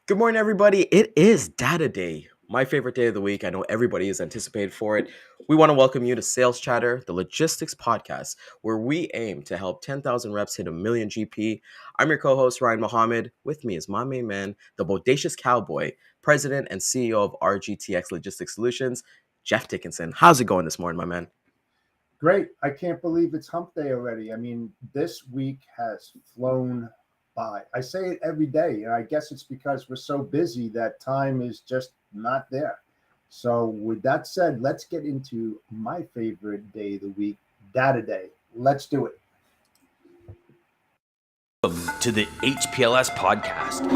Good morning, everybody. It is Data Day, my favorite day of the week. I know everybody is anticipated for it. We want to welcome you to Sales Chatter, the logistics podcast, where we aim to help 10,000 reps hit a million GP. I'm your co-host, Ryan Mohammed. With me is my main man, the bodacious cowboy, president and CEO of RGTX Logistics Solutions, Jeff Dickinson. How's it going this morning, my man? Great. I can't believe it's hump day already. I mean, this week has flown by. I say it every day, and I guess it's because we're so busy that time is just not there. So with that said, let's get into my favorite day of the week, Data Day. Let's do it. Welcome to the HPLS podcast.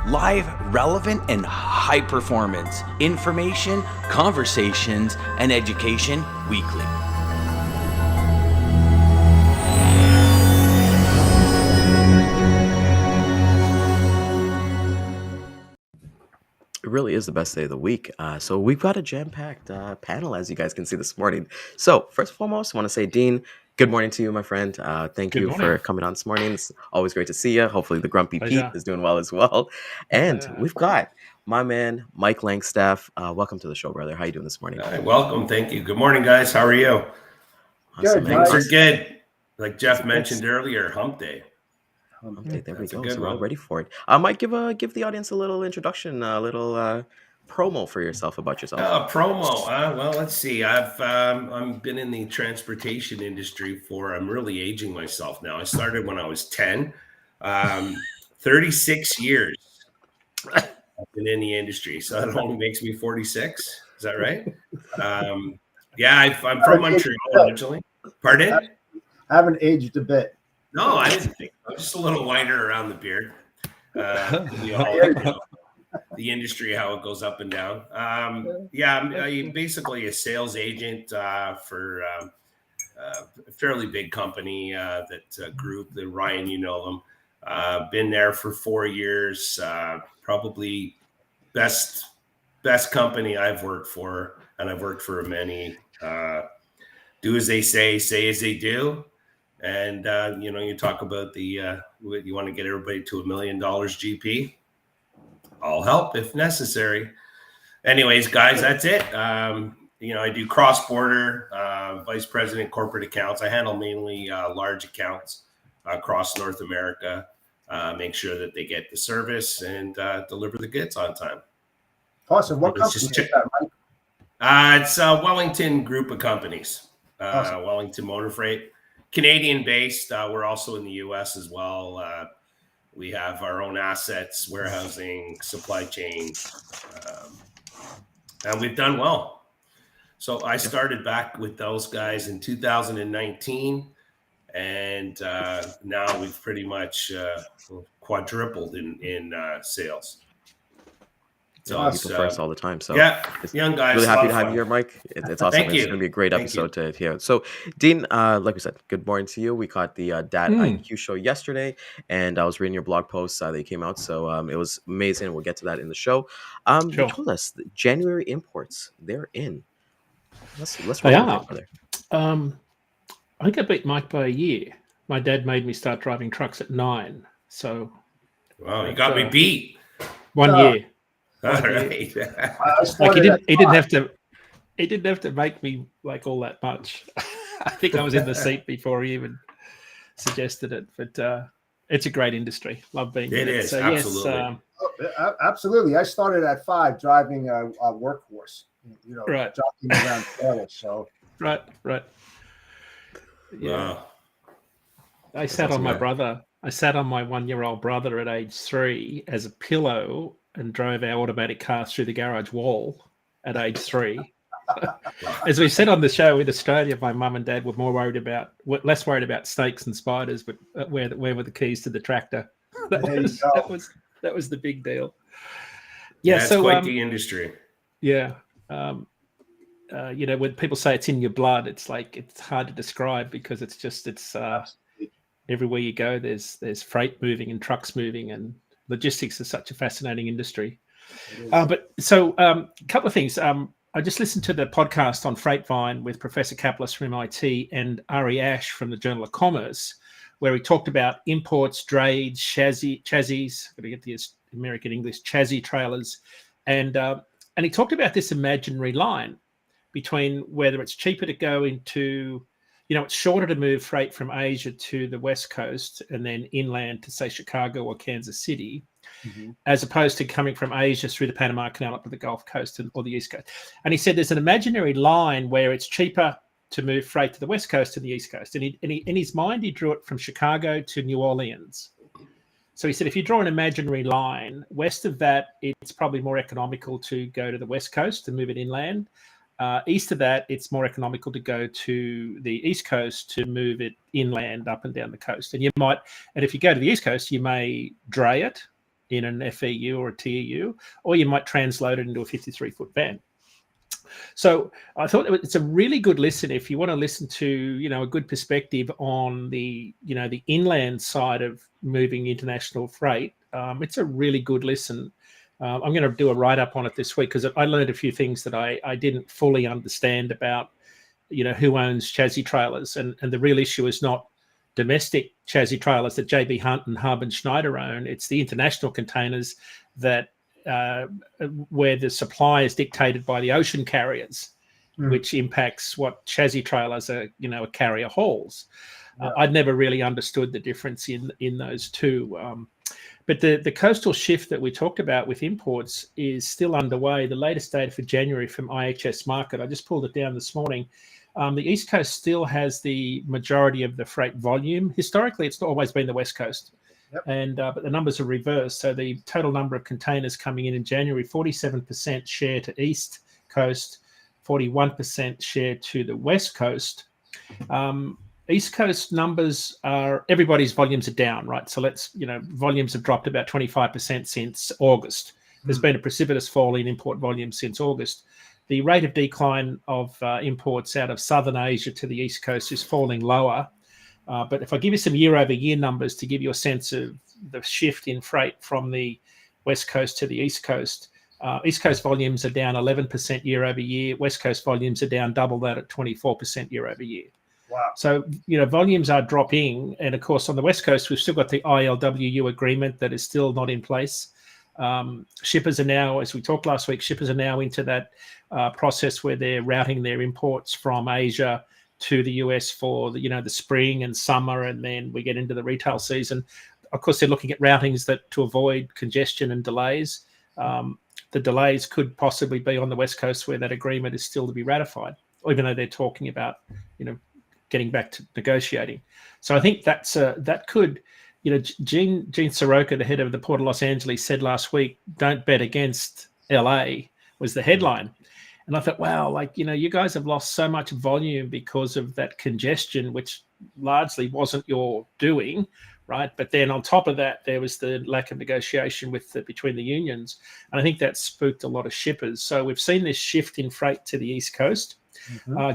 Live, relevant, and high performance information, conversations, and education weekly. It really is the best day of the week. So we've got a jam-packed panel, as you guys can see this morning. So first and foremost, I want to say, Dean, good morning to you, my friend. Thank you for coming on this morning. It's always great to see you. Hopefully the Grumpy Pete is doing well as well. And we've got my man, Mike Langstaff. Welcome to the show, brother. How you doing this morning? Welcome. Thank you. Good morning, guys. How are you? Awesome, Things are good. Like Jeff mentioned earlier, hump day. Okay, there we go. So we're all ready for it. Mike, give the audience a little introduction, a little promo for yourself about yourself. Promo. Well, let's see. I've been in the transportation industry I'm really aging myself now. I started when I was 10. 36 years I've been in the industry, so that only makes me 46. Is that right? I'm from Montreal originally. Pardon? I haven't aged a bit. No, I didn't think so. Just a little whiter around the beard. The industry, how it goes up and down. I'm basically a sales agent for a fairly big company group. The Ryan, you know them. Been there for 4 years. Probably best company I've worked for, and I've worked for many. Do as they say as they do. And, you talk about you want to get everybody to $1 million GP. I'll help if necessary. Anyways, guys, that's it. I do cross-border, vice president, corporate accounts. I handle mainly large accounts across North America, make sure that they get the service and deliver the goods on time. Awesome. What company is that, Mike? It's a Wellington group of companies, awesome. Wellington Motor Freight. Canadian-based. We're also in the U.S. as well. We have our own assets, warehousing, supply chain, and we've done well. So I started back with those guys in 2019, and now we've pretty much quadrupled in sales. So people first all the time. So young guys. Really happy to have you here, Mike. It's awesome. Thank you. It's going to be a great episode to hear. So, Dean, like we said, good morning to you. We caught the DAT IQ show yesterday, and I was reading your blog posts that came out. So it was amazing. We'll get to that in the show. You told us that January imports, they're in. Let's roll with it, I think I beat Mike by a year. My dad made me start driving trucks at 9. So, wow, you got me beat. 1 year. All right. He didn't have to make me like all that much. I think I was in the seat before he even suggested it. But it's a great industry. Love being in it. It is, so, absolutely. Absolutely. I started at 5 driving a workhorse. Jockeying around trailers. So right. Yeah. Wow. I sat on my brother. I sat on my 1-year-old brother at age 3 as a pillow and drove our automatic cars through the garage wall at age 3. As we said on the show, in Australia, my mum and dad were less worried about snakes and spiders, but where were the keys to the tractor? That was the big deal. Yeah, it's quite the industry. Yeah. When people say it's in your blood, it's like it's hard to describe because it's everywhere you go, there's freight moving and trucks moving, and logistics is such a fascinating industry. A couple of things. I just listened to the podcast on Freightvine with Professor Kaplis from MIT and Ari Ash from the Journal of Commerce, where he talked about imports, drayage, chassis. Got to get the American English chassis trailers, and he talked about this imaginary line between whether it's cheaper to go into, it's shorter to move freight from Asia to the West Coast and then inland to, say, Chicago or Kansas City, as opposed to coming from Asia through the Panama Canal up to the Gulf Coast or the East Coast. And he said there's an imaginary line where it's cheaper to move freight to the West Coast and the East Coast. And in his mind, he drew it from Chicago to New Orleans. So he said, if you draw an imaginary line, west of that, it's probably more economical to go to the West Coast and move it inland. East of that, it's more economical to go to the East Coast to move it inland up and down the coast. And if you go to the East Coast, you may dray it in an FEU or a TEU, or you might transload it into a 53-foot van. So I thought it's a really good listen if you want to listen to, a good perspective on the inland side of moving international freight. It's a really good listen. I'm going to do a write-up on it this week because I learned a few things that I didn't fully understand about, who owns chassis trailers. And the real issue is not domestic chassis trailers that JB Hunt and Hub and Schneider own. It's the international containers that where the supply is dictated by the ocean carriers, which impacts what chassis trailers are, carrier hauls. I'd never really understood the difference in those two. But the coastal shift that we talked about with imports is still underway. The latest data for January from IHS Markit, I just pulled it down this morning. The East Coast still has the majority of the freight volume. Historically, it's always been the West Coast. And but the numbers are reversed. So the total number of containers coming in January, 47% share to East Coast, 41% share to the West Coast. East Coast numbers everybody's volumes are down, right? So volumes have dropped about 25% since August. There's been a precipitous fall in import volumes since August. The rate of decline of imports out of Southern Asia to the East Coast is falling lower. But if I give you some year-over-year numbers to give you a sense of the shift in freight from the West Coast to the East Coast volumes are down 11% year-over-year. West Coast volumes are down double that at 24% year-over-year. Wow. So, volumes are dropping. And, of course, on the West Coast, we've still got the ILWU agreement that is still not in place. Shippers are now, as we talked last week, into that process where they're routing their imports from Asia to the US for the spring and summer, and then we get into the retail season. Of course, they're looking at routings to avoid congestion and delays. The delays could possibly be on the West Coast where that agreement is still to be ratified, even though they're talking about getting back to negotiating. So I think that could, Gene Soroka, the head of the Port of Los Angeles, said last week, "Don't bet against LA," was the headline. And I thought, wow, you guys have lost so much volume because of that congestion, which largely wasn't your doing, right? But then on top of that, there was the lack of negotiation between the unions. And I think that spooked a lot of shippers. So we've seen this shift in freight to the East Coast.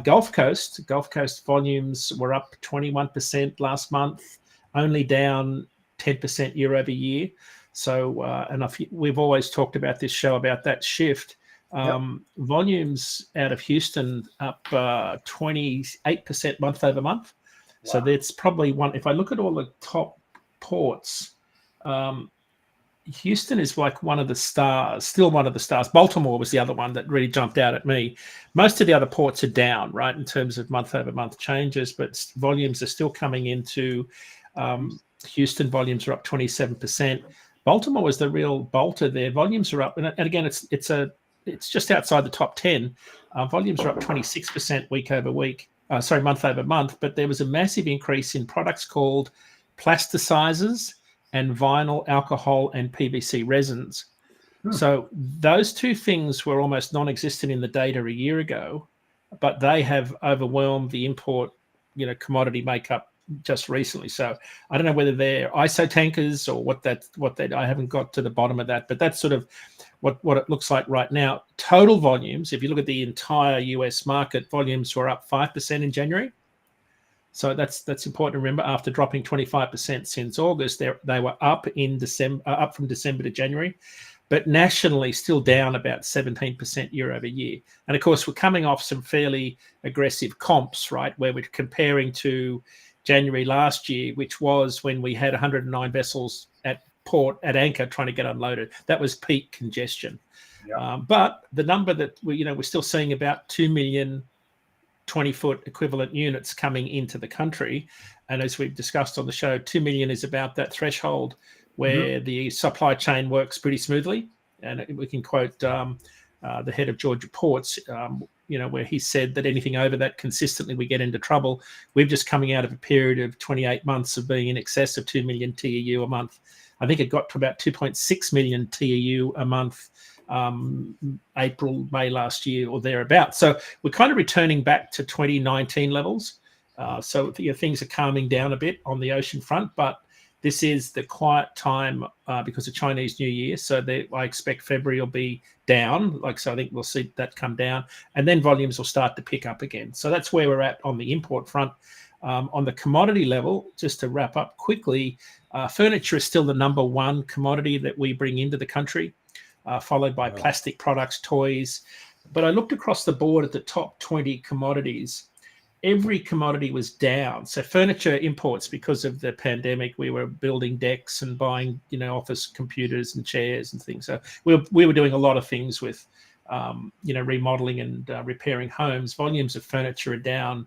Gulf Coast volumes were up 21% last month, only down 10% year over year. So, and we've always talked about this show about that shift. Volumes out of Houston up 28% month over month. Wow. So that's probably one. If I look at all the top ports, Houston is one of the stars, still one of the stars. Baltimore was the other one that really jumped out at me. Most of the other ports are down, right, in terms of month over month changes, but volumes are still coming into Houston. Volumes are up 27%. Baltimore was the real bolter there. Volumes are up, and again, it's just outside the top 10. Volumes are up 26% month over month, but there was a massive increase in products called plasticizers and vinyl, alcohol, and PVC resins. So those two things were almost non-existent in the data a year ago, but they have overwhelmed the import, commodity makeup just recently. So I don't know whether they're ISO tankers or what I haven't got to the bottom of that, but that's sort of what it looks like right now. Total volumes, if you look at the entire US market, volumes were up 5% in January. So that's important to remember. After dropping 25% since August, they were up in December, up from December to January, but nationally still down about 17% year over year. And of course, we're coming off some fairly aggressive comps, right, where we're comparing to January last year, which was when we had 109 vessels at port at anchor trying to get unloaded. That was peak congestion. Yeah. But the number that we're still seeing about 2 million 20-foot equivalent units coming into the country. And as we've discussed on the show, 2 million is about that threshold where the supply chain works pretty smoothly. And we can quote the head of Georgia Ports, where he said that anything over that consistently, we get into trouble. We're just coming out of a period of 28 months of being in excess of 2 million TEU a month. I think it got to about 2.6 million TEU a month April, May last year or thereabouts. So we're kind of returning back to 2019 levels. So things are calming down a bit on the ocean front, but this is the quiet time because of Chinese New Year. So I expect February will be down. So I think we'll see that come down, and then volumes will start to pick up again. So that's where we're at on the import front. On the commodity level, just to wrap up quickly, furniture is still the number one commodity that we bring into the country, followed by plastic products, toys. But I looked across the board at the top 20 commodities. Every commodity was down. So furniture imports, because of the pandemic, we were building decks and buying, office computers and chairs and things. So we were doing a lot of things with, remodeling and repairing homes. Volumes of furniture are down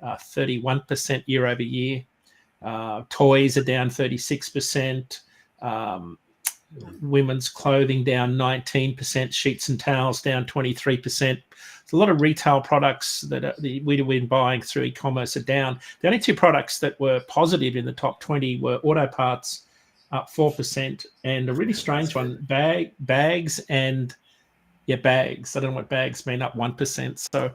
31% year over year. Toys are down 36%. Women's clothing down 19%, sheets and towels down 23%. A lot of retail products that we've been buying through e-commerce are down. The only two products that were positive in the top 20 were auto parts, up 4%, and a really strange one, bags and bags. I don't know what bags mean, up 1%. So,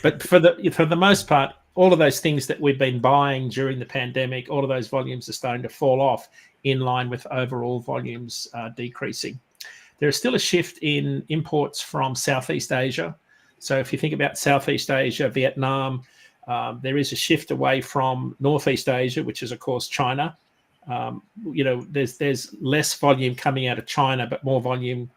but for the most part, all of those things that we've been buying during the pandemic, all of those volumes are starting to fall off in line with overall volumes decreasing. There is still a shift in imports from Southeast Asia. So if you think about Southeast Asia, Vietnam, there is a shift away from Northeast Asia, which is, of course, China. There's less volume coming out of China, but more volume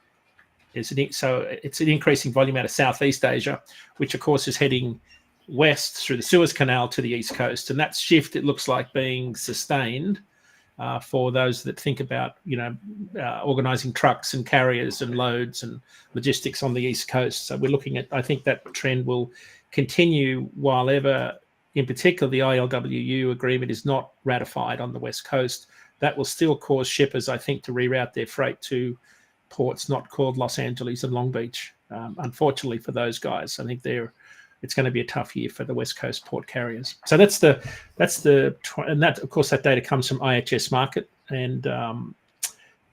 so it's an increasing volume out of Southeast Asia, which, of course, is heading west through the Suez Canal to the East Coast. And that shift, it looks like, being sustained for those that think about, organising trucks and carriers and loads and logistics on the East Coast. So we're looking at, I think that trend will continue while ever, in particular, the ILWU agreement is not ratified on the West Coast. That will still cause shippers, I think, to reroute their freight to ports not called Los Angeles and Long Beach. Unfortunately for those guys, I think it's going to be a tough year for the West Coast port carriers. So and that, of course, that data comes from IHS Market, and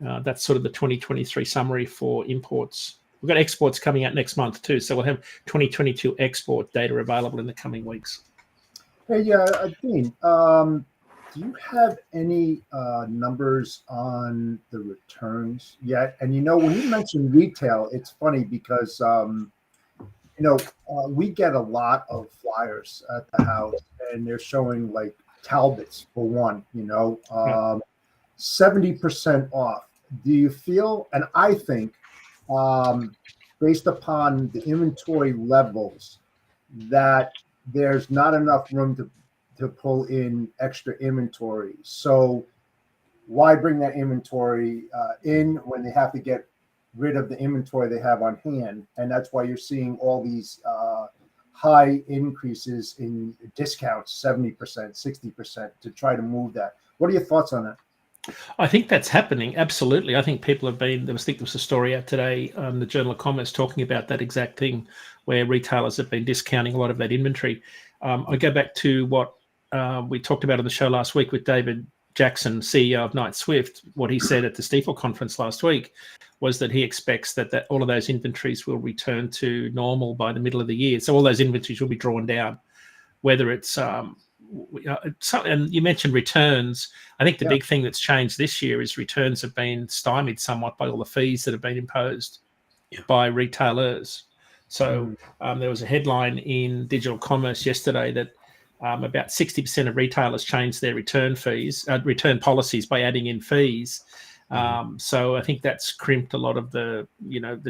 that's sort of the 2023 summary for imports. We've got exports coming out next month too, so we'll have 2022 export data available in the coming weeks. Hey, Dean, do you have any numbers on the returns yet? And when you mention retail, it's funny because we get a lot of flyers at the house, and they're showing like Talbots for one, 70% off. Do you feel, and I think, based upon the inventory levels, that there's not enough room to pull in extra inventory? So why bring that inventory in when they have to get rid of the inventory they have on hand? And that's why you're seeing all these high increases in discounts, 70%, 60%, to try to move that. What are your thoughts on that? I think that's happening. Absolutely. I think people have been, I think there was a story out today on the Journal of Commerce talking about that exact thing, where retailers have been discounting a lot of that inventory. I go back to what we talked about on the show last week with David Jackson, CEO of Knight Swift. What he said at the Stifel conference last week was that he expects that all of those inventories will return to normal by the middle of the year. So all those inventories will be drawn down, whether it's and you mentioned returns. I think the big thing that's changed this year is returns have been stymied somewhat by all the fees that have been imposed by retailers. So there was a headline in Digital Commerce yesterday that about 60% of retailers changed their return policies by adding in fees. So I think that's crimped a lot of the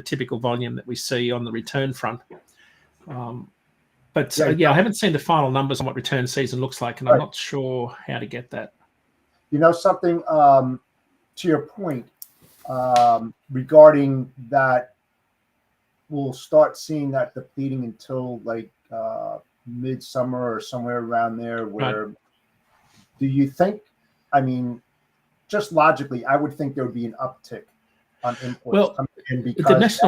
typical volume that we see on the return front. But I haven't seen the final numbers on what return season looks like, and I'm not sure how to get that. Something, to your point regarding that, we'll start seeing that depleting until like midsummer or somewhere around there. Where do you think? I mean, just logically, I would think there would be an uptick on imports coming in because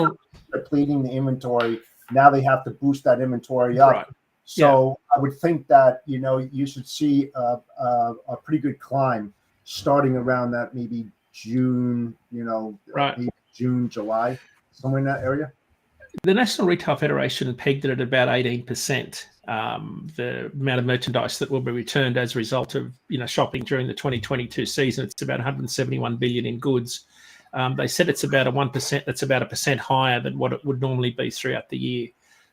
depleting the inventory. Now they have to boost that inventory up. Right. So I would think that, you know, you should see a pretty good climb starting around that maybe June, you know, maybe June, July, somewhere in that area. The National Retail Federation pegged it at about 18%. The amount of merchandise that will be returned as a result of, you know, shopping during the 2022 season. It's about 171 billion in goods. They said it's about 1%. That's about 1% higher than what it would normally be throughout the year.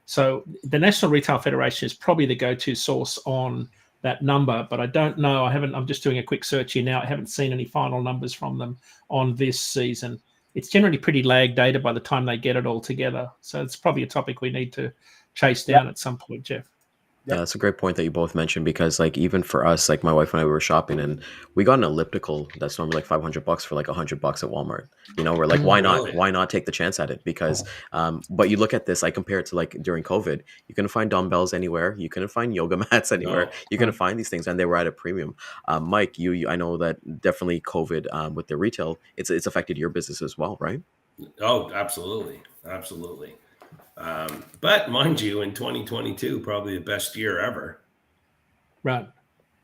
So the National Retail Federation is probably the go-to source on that number, but I don't know. I'm just doing a quick search here now. I haven't seen any final numbers from them on this season. It's generally pretty lag data by the time they get it all together. So it's probably a topic we need to chase down at some point, Jeff. Yeah, that's a great point that you both mentioned, because like even for us, like my wife and I, we were shopping and we got an elliptical that's normally like $500 for like $100 at Walmart. You know, we're like, why not? Really? Why not take the chance at it? Because, but you look at this, I compare it to like during COVID, you couldn't find dumbbells anywhere, you couldn't find yoga mats anywhere, you couldn't find these things, and they were at a premium. Mike, you I know that definitely COVID with the retail, it's affected your business as well, right? Oh, absolutely, absolutely. But mind you, in 2022, probably the best year ever. Right.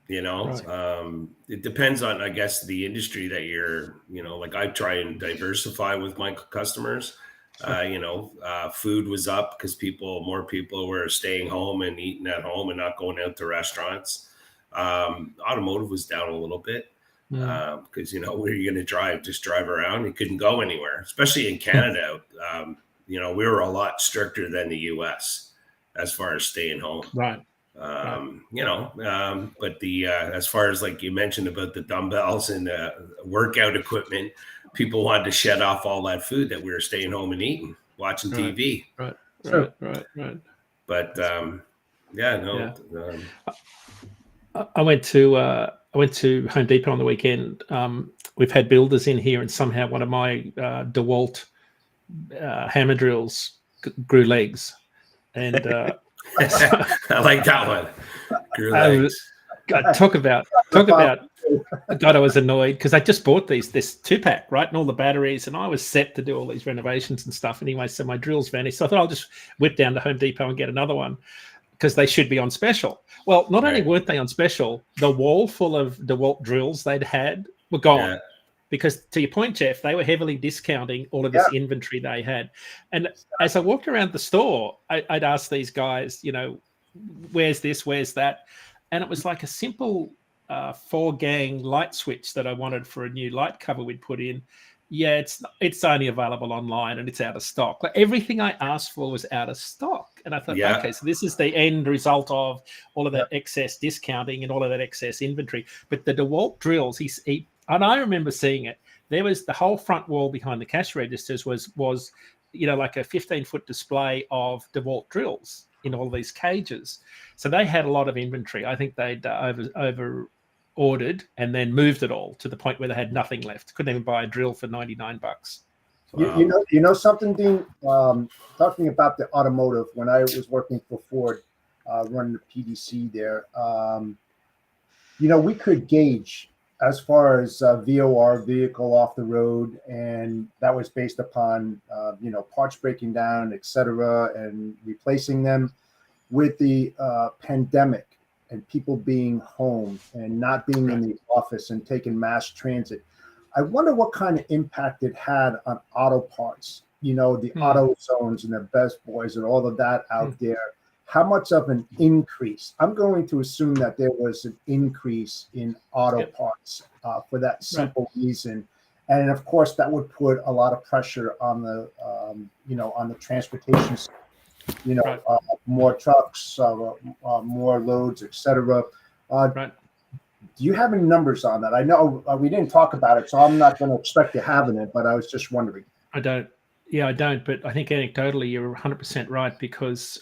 You know, it depends on, I guess, the industry that you're, you know, like I try and diversify with my customers. You know, food was up because more people were staying home and eating at home and not going out to restaurants. Automotive was down a little bit because, you know, where are you going to drive? Just drive around. You couldn't go anywhere, especially in Canada. You know, we were a lot stricter than the US as far as staying home. Right. You know, but as far as like you mentioned about the dumbbells and workout equipment, people wanted to shed off all that food that we were staying home and eating, watching TV. Right. But I went to Home Depot on the weekend. We've had builders in here, and somehow one of my DeWalt hammer drills grew legs, and I like that one. Grew legs. Talk about God, I was annoyed because I just bought this 2-pack, right, and all the batteries, and I was set to do all these renovations and stuff anyway, so my drills vanished. So I thought I'll just whip down to Home Depot and get another one because they should be on special. Well, not only weren't they on special, the wall full of DeWalt drills they'd had were gone. Yeah. Because to your point, Jeff, they were heavily discounting all of this inventory they had. And as I walked around the store, I'd ask these guys, you know, where's this, where's that? And it was like a simple 4-gang light switch that I wanted for a new light cover we'd put in. Yeah, it's only available online and it's out of stock. Like everything I asked for was out of stock. And I thought, okay, so this is the end result of all of that excess discounting and all of that excess inventory. But the DeWalt drills, and I remember seeing it. There was the whole front wall behind the cash registers was you know, like a 15-foot display of DeWalt drills in all these cages. So they had a lot of inventory. I think they'd over ordered and then moved it all to the point where they had nothing left. Couldn't even buy a drill for $99. You know something, Dean? Talking about the automotive, when I was working for Ford, running the PDC there, you know, we could gauge as far as VOR, vehicle off the road, and that was based upon, you know, parts breaking down, et cetera, and replacing them. With the pandemic and people being home and not being in the office and taking mass transit, I wonder what kind of impact it had on auto parts, you know, the auto zones and the Best Boys and all of that out there. How much of an increase? I'm going to assume that there was an increase in auto parts for that simple reason. And of course, that would put a lot of pressure on the, you know, on the transportation, you know, more trucks, more loads, et cetera. Do you have any numbers on that? I know we didn't talk about it, so I'm not going to expect you having it, but I was just wondering. I don't. Yeah, I don't. But I think anecdotally, you're 100% right because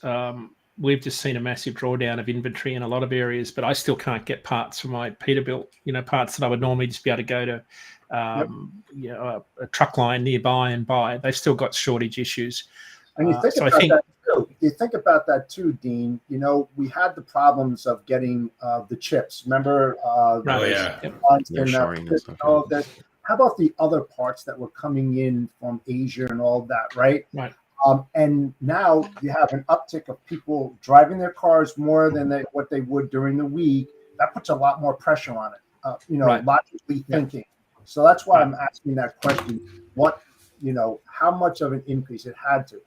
we've just seen a massive drawdown of inventory in a lot of areas, but I still can't get parts for my Peterbilt, parts that I would normally just be able to go to a truck line nearby and buy. They've still got shortage issues. And you think so about I think that too. You think about that too, Dean. We had the problems of getting the chips. Remember? They're shoring and stuff. All of this. How about the other parts that were coming in from Asia and all of that, right? Right. And now you have an uptick of people driving their cars more than what they would during the week. That puts a lot more pressure on it, logically thinking. So that's why I'm asking that question. What, how much of an increase it had to?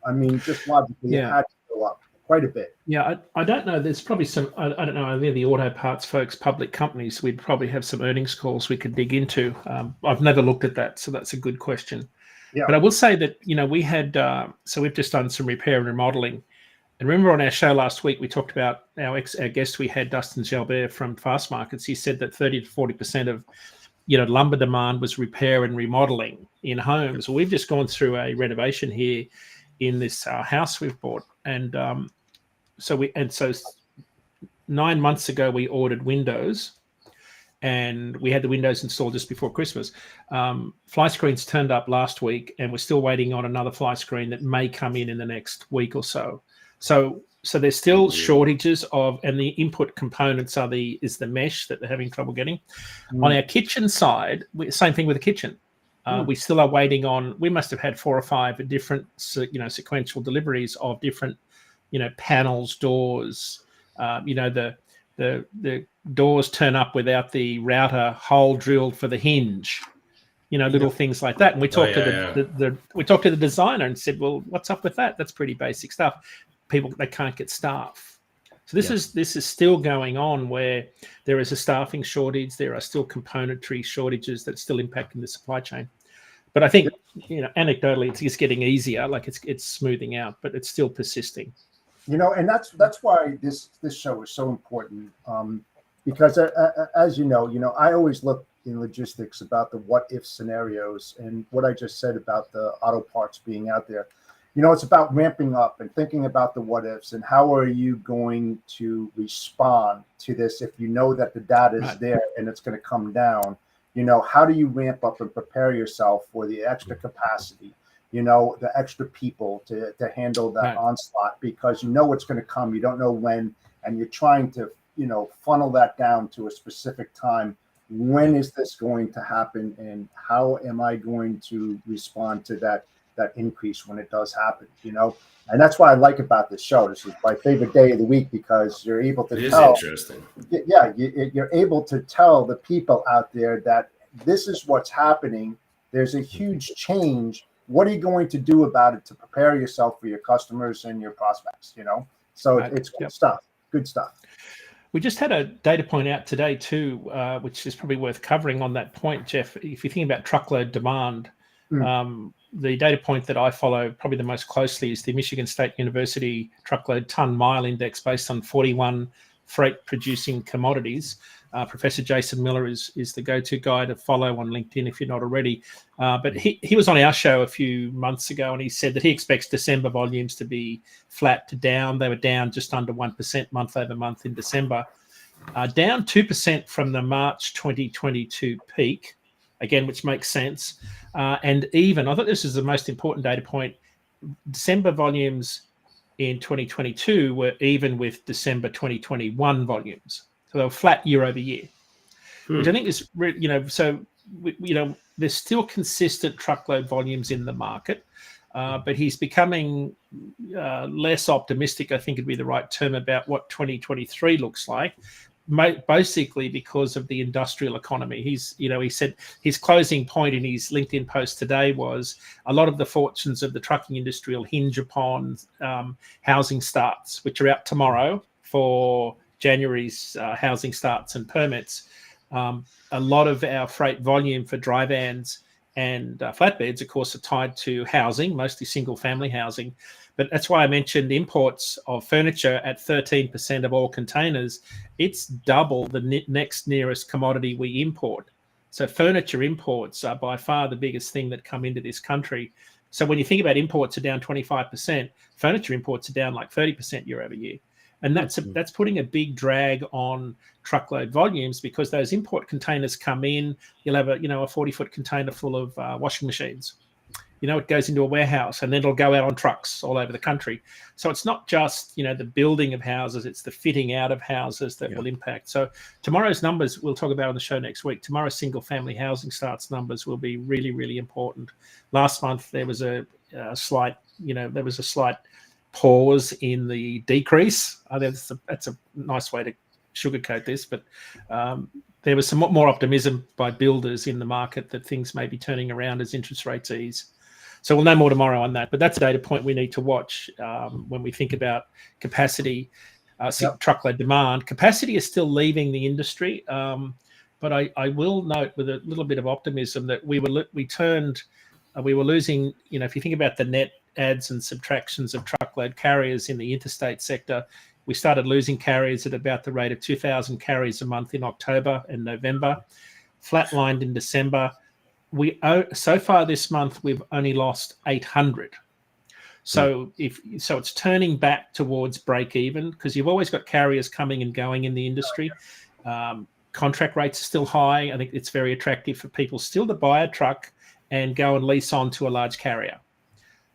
I mean, just logically, it had to go up quite a bit. Yeah, I don't know. There's probably some, I don't know, they're the auto parts folks, public companies. We'd probably have some earnings calls we could dig into. I've never looked at that, so that's a good question. Yeah. But I will say that, we had, so we've just done some repair and remodeling. And remember on our show last week, we talked about our guest we had, Dustin Jalbert from Fast Markets. He said that 30 to 40% of, lumber demand was repair and remodeling in homes. Well, we've just gone through a renovation here in this house we've bought. And so 9 months ago, we ordered windows. And we had the windows installed just before Christmas. Fly screens turned up last week, and we're still waiting on another fly screen that may come in the next week or so. So there's still shortages of, and the input components is the mesh that they're having trouble getting. On our kitchen side, same thing with the kitchen. We still are waiting on. We must have had 4 or 5 different, sequential deliveries of different, panels, doors. The doors turn up without the router hole drilled for the hinge, little things like that. And we talked we talked to the designer and said, well, what's up with that? That's pretty basic stuff. People, they can't get staff. So this is still going on, where there is a staffing shortage. There are still componentry shortages that's still impacting the supply chain. But I think, anecdotally, it's just getting easier. Like it's smoothing out, but it's still persisting. And that's why this show is so important, because as you know, I always look in logistics about the what if scenarios, and what I just said about the auto parts being out there. It's about ramping up and thinking about the what ifs and how are you going to respond to this if you know that the data is there and it's going to come down. How do you ramp up and prepare yourself for the extra capacity? The extra people to handle that onslaught, because it's going to come. You don't know when, and you're trying to, funnel that down to a specific time. When is this going to happen, and how am I going to respond to that increase when it does happen? And that's what I like about this show. This is my favorite day of the week, because you're able to tell. It is interesting. Yeah, you're able to tell the people out there that this is what's happening. There's a huge change. What are you going to do about it to prepare yourself for your customers and your prospects? So it's good stuff. Good stuff. We just had a data point out today too, which is probably worth covering on that point, Jeff. If you think about truckload demand, the data point that I follow probably the most closely is the Michigan State University Truckload Ton Mile Index, based on 41 freight producing commodities. Professor Jason Miller is the go-to guy to follow on LinkedIn if you're not already. But he was on our show a few months ago, and he said that he expects December volumes to be flat to down. They were down just under 1% month over month in December, down 2% from the March 2022 peak, again, which makes sense. And even, I thought this is the most important data point, December volumes in 2022 were even with December 2021 volumes. So they were flat year over year, which I think is, there's still consistent truckload volumes in the market, but he's becoming less optimistic, I think would be the right term, about what 2023 looks like, basically because of the industrial economy. He said his closing point in his LinkedIn post today was a lot of the fortunes of the trucking industry will hinge upon housing starts, which are out tomorrow for January's housing starts and permits. A lot of our freight volume for dry vans and flatbeds, of course, are tied to housing, mostly single family housing. But that's why I mentioned imports of furniture at 13% of all containers. It's double the next nearest commodity we import. So furniture imports are by far the biggest thing that come into this country. So when you think about imports are down 25%, furniture imports are down like 30% year over year. And that's putting a big drag on truckload volumes, because those import containers come in. You'll have a 40-foot container full of washing machines. It goes into a warehouse, and then it'll go out on trucks all over the country. So it's not just the building of houses; it's the fitting out of houses that will impact. So tomorrow's numbers we'll talk about on the show next week. Tomorrow's single-family housing starts numbers will be really, really important. Last month there was a slight pause in the decrease. I think that's a nice way to sugarcoat this, but there was some more optimism by builders in the market that things may be turning around as interest rates ease. So we'll know more tomorrow on that, but that's a data point we need to watch when we think about capacity, truckload demand. Capacity is still leaving the industry, but I will note with a little bit of optimism that we were losing. If you think about the net adds and subtractions of truckload carriers in the interstate sector, we started losing carriers at about the rate of 2,000 carriers a month in October and November, flatlined in December. So far this month, we've only lost 800. So it's turning back towards break even, because you've always got carriers coming and going in the industry. Contract rates are still high. I think it's very attractive for people still to buy a truck and go and lease on to a large carrier.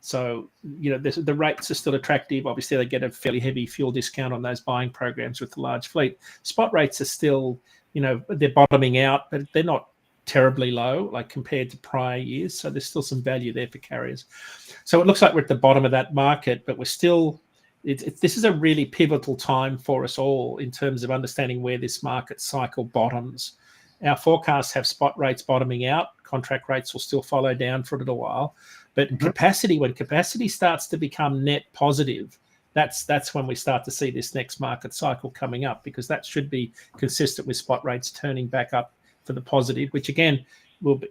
So, the rates are still attractive. Obviously, they get a fairly heavy fuel discount on those buying programs with the large fleet. Spot rates are still, they're bottoming out, but they're not terribly low, like compared to prior years. So there's still some value there for carriers. So it looks like we're at the bottom of that market, but we're still, this is a really pivotal time for us all in terms of understanding where this market cycle bottoms. Our forecasts have spot rates bottoming out. Contract rates will still follow down for a little while. But when capacity starts to become net positive, that's when we start to see this next market cycle coming up, because that should be consistent with spot rates turning back up for the positive, which again,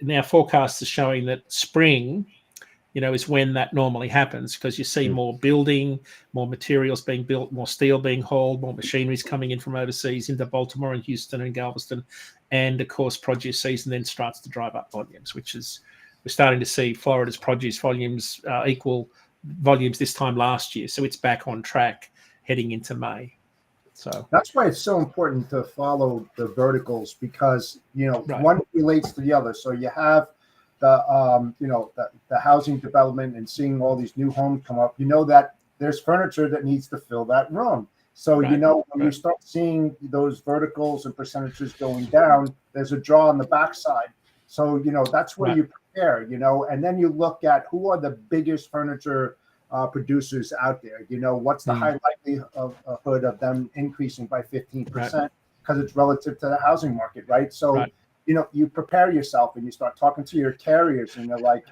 now forecasts are showing that spring, is when that normally happens, because you see more building, more materials being built, more steel being hauled, more machineries coming in from overseas into Baltimore and Houston and Galveston. And of course, produce season then starts to drive up volumes, which is, we're starting to see Florida's produce volumes equal volumes this time last year. So it's back on track heading into May. So that's why it's so important to follow the verticals, because one relates to the other. So you have the the housing development and seeing all these new homes come up. That there's furniture that needs to fill that room. So when you start seeing those verticals and percentages going down, there's a draw on the backside. So that's where you prepare. And then you look at who are the biggest furniture producers out there. What's the high likelihood of them increasing by 15%, because it's relative to the housing market, right? So you prepare yourself and you start talking to your carriers, and they're like,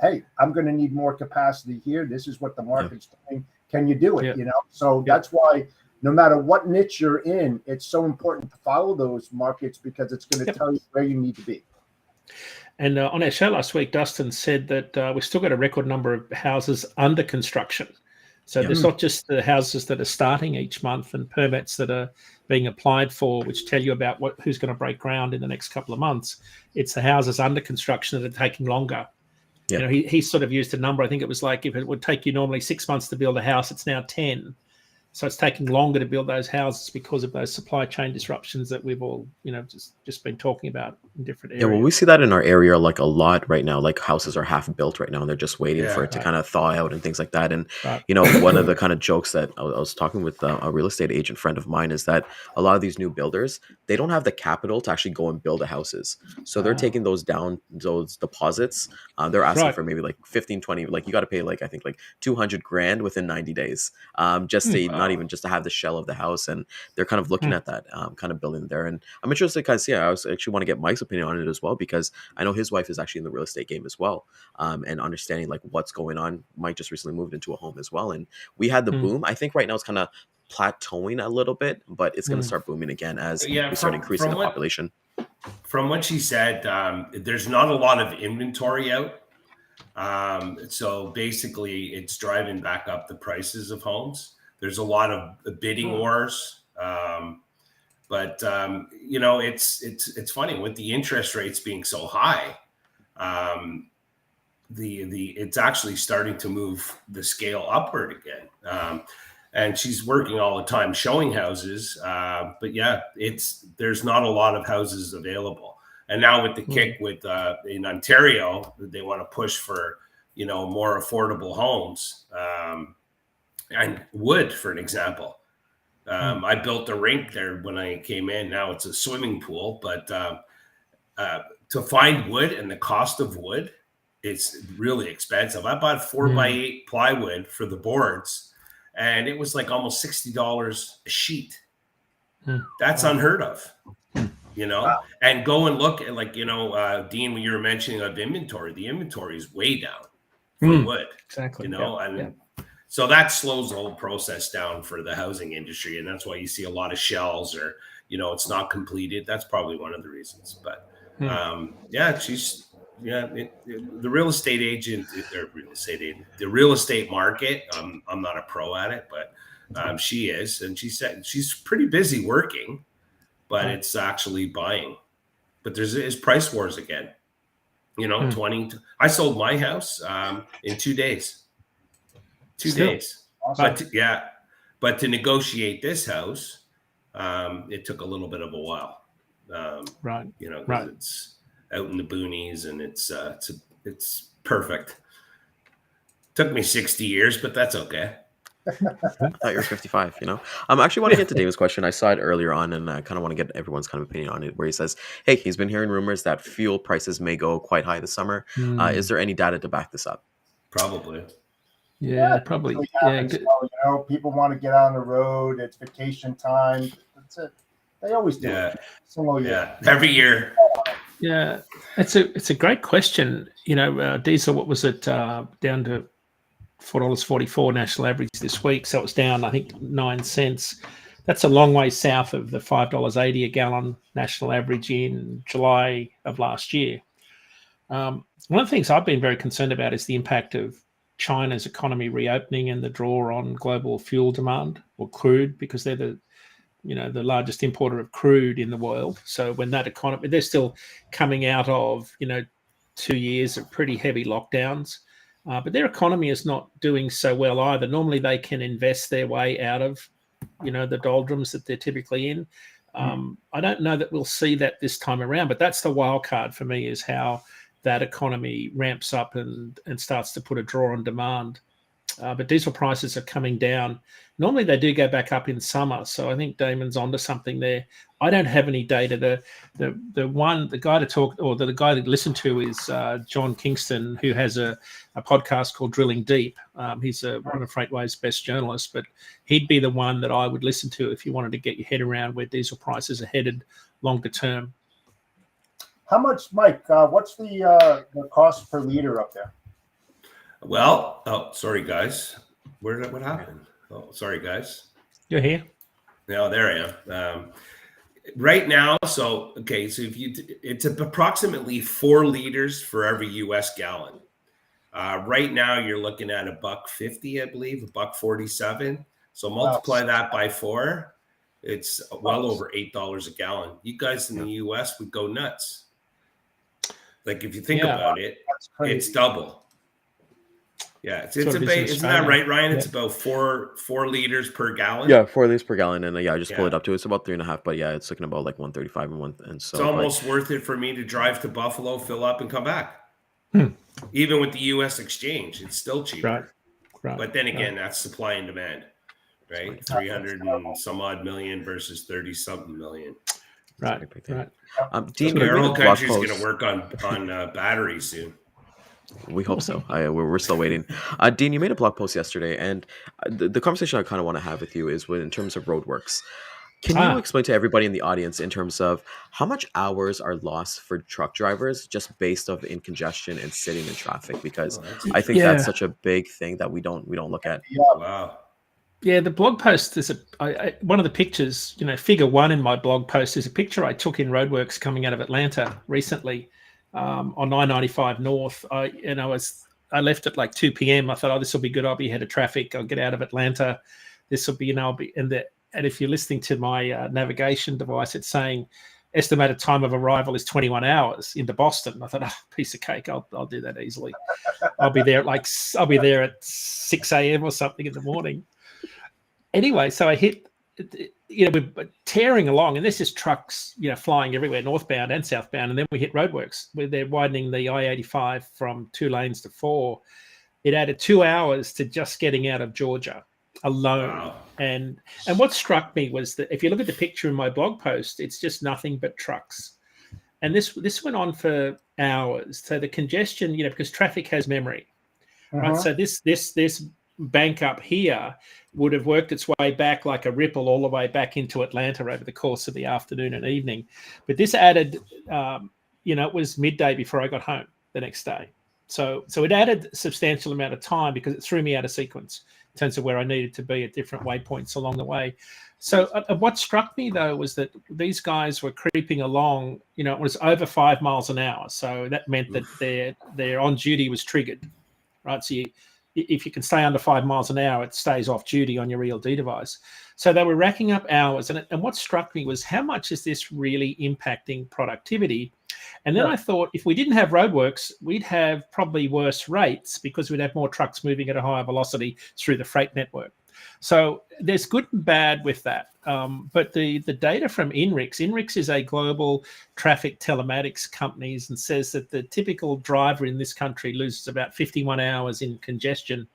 hey, I'm going to need more capacity here. This is what the market's doing. Can you do it? So that's why no matter what niche you're in, it's so important to follow those markets, because it's going to tell you where you need to be. And on our show last week, Dustin said that we've still got a record number of houses under construction. So there's not just the houses that are starting each month and permits that are being applied for, which tell you about who's going to break ground in the next couple of months. It's the houses under construction that are taking longer. Yeah. He sort of used a number. I think it was like, if it would take you normally 6 months to build a house, it's now 10. So it's taking longer to build those houses because of those supply chain disruptions that we've all, just been talking about in different areas. Yeah, well, we see that in our area like a lot right now. Like houses are half built right now, and they're just waiting for it to kind of thaw out and things like that. And one of the kind of jokes that I was talking with a real estate agent friend of mine is that a lot of these new builders, they don't have the capital to actually go and build the houses. So they're taking those deposits. They're asking for maybe like 15, 20, like you got to pay like, I think like 200 grand within 90 days, just to not even just to have the shell of the house. And they're kind of looking at that, kind of building there. And I'm interested to kind of see, I actually want to get Mike's opinion on it as well, because I know his wife is actually in the real estate game as well, and understanding like what's going on. Mike just recently moved into a home as well, and we had the boom. I think right now it's kind of plateauing a little bit, but it's going to start booming again as we start increasing the population. From what she said, there's not a lot of inventory out, so basically it's driving back up the prices of homes. There's a lot of bidding wars. But it's funny with the interest rates being so high. it's actually starting to move the scale upward again. And she's working all the time showing houses. But yeah, there's not a lot of houses available. And now with the kick with in Ontario, they want to push for, more affordable homes. And wood, for an example. I built a rink there when I came in. Now it's a swimming pool, but to find wood and the cost of wood, it's really expensive. I bought 4x8 plywood for the boards, and it was like almost $60 a sheet. That's unheard of, Wow. And go and look at Dean, when you were mentioning of inventory, the inventory is way down for wood. Exactly. So that slows the whole process down for the housing industry, and that's why you see a lot of shells or it's not completed. That's probably one of the reasons. But the real estate agent, the real estate market. I'm not a pro at it, but she is, and she said she's pretty busy working, but it's actually buying. But there's price wars again. 20. I sold my house in 2 days. 2 days. Awesome. But to negotiate this house, it took a little bit of a while. It's out in the boonies, and it's perfect. Took me 60 years, but that's okay. I thought you were 55, I actually want to get to David's question. I saw it earlier on, and I kind of want to get everyone's kind of opinion on it, where he says, hey, he's been hearing rumors that fuel prices may go quite high this summer. Is there any data to back this up? Probably. Yeah, probably. People want to get on the road. It's vacation time. That's it. They always do. Every year. Yeah, it's a great question. Diesel, what was it, down to $4.44 national average this week? So it's down, I think, 9 cents. That's a long way south of the $5.80 a gallon national average in July of last year. One of the things I've been very concerned about is the impact of China's economy reopening and the draw on global fuel demand, or crude, because they're the largest importer of crude in the world. So when that economy, they're still coming out of 2 years of pretty heavy lockdowns, but their economy is not doing so well either. Normally they can invest their way out of the doldrums that they're typically in. I don't know that we'll see that this time around, but that's the wild card for me, is how that economy ramps up and starts to put a draw on demand. But diesel prices are coming down. Normally they do go back up in summer, so I think Damon's onto something there. I don't have any data. The guy to listen to is John Kingston, who has a podcast called Drilling Deep. He's one of Freightways' best journalists, but he'd be the one that I would listen to if you wanted to get your head around where diesel prices are headed longer term. How much, Mike? What's the cost per liter up there? Well, sorry guys. What happened? Oh, sorry guys. You're here. No, there I am. Right now, so it's approximately 4 liters for every U.S. gallon. Right now, you're looking at $1.50, I believe, $1.47. So multiply that by 4. It's well over $8 a gallon. You guys in the U.S. would go nuts. Like if you think about it, it's double. Yeah, isn't that right, Ryan? It's about 4 liters per gallon. Yeah, 4 liters per gallon, and I just pulled it up to. It's about 3.5, but yeah, it's looking about like 135 and one. And so it's almost worth it for me to drive to Buffalo, fill up, and come back. Even with the U.S. exchange, it's still cheaper. Right. But then again, that's supply and demand, right? 300 and some odd million versus 30-something million. Right. Dean, our whole country's going to work on batteries soon. We hope so. We're still waiting. Dean, you made a blog post yesterday, and the conversation I kind of want to have with you is in terms of roadworks. Can you explain to everybody in the audience in terms of how much hours are lost for truck drivers just based off in congestion and sitting in traffic? Because I think that's such a big thing that we don't look at. Wow. Yeah, the blog post is one of the pictures. Figure 1 in my blog post is a picture I took in roadworks coming out of Atlanta recently. On 995 North, I left at like 2 p.m. I thought, this will be good. I'll be ahead of traffic. I'll get out of Atlanta. This will be, I'll be and if you're listening to my navigation device, it's saying estimated time of arrival is 21 hours into Boston. I thought, oh, piece of cake, I'll do that easily. I'll be there at 6 a.m. or something in the morning. Anyway, so I hit, we're tearing along, and there's just trucks, flying everywhere, northbound and southbound. And then we hit roadworks where they're widening the I-85 from 2 lanes to 4. It added 2 hours to just getting out of Georgia alone. Wow. And what struck me was that if you look at the picture in my blog post, it's just nothing but trucks. And this went on for hours. So the congestion, because traffic has memory, right? So this bank up here would have worked its way back like a ripple all the way back into Atlanta over the course of the afternoon and evening. But this added, it was midday before I got home the next day. So it added a substantial amount of time because it threw me out of sequence in terms of where I needed to be at different waypoints along the way. So what struck me, though, was that these guys were creeping along, it was over 5 miles an hour. So that meant that their on duty was triggered, right? So if you can stay under 5 miles an hour, it stays off duty on your ELD device. So they were racking up hours. And what struck me was how much is this really impacting productivity? And then I thought if we didn't have roadworks, we'd have probably worse rates because we'd have more trucks moving at a higher velocity through the freight network. So there's good and bad with that. But the data from INRIX is a global traffic telematics company, and says that the typical driver in this country loses about 51 hours in congestion,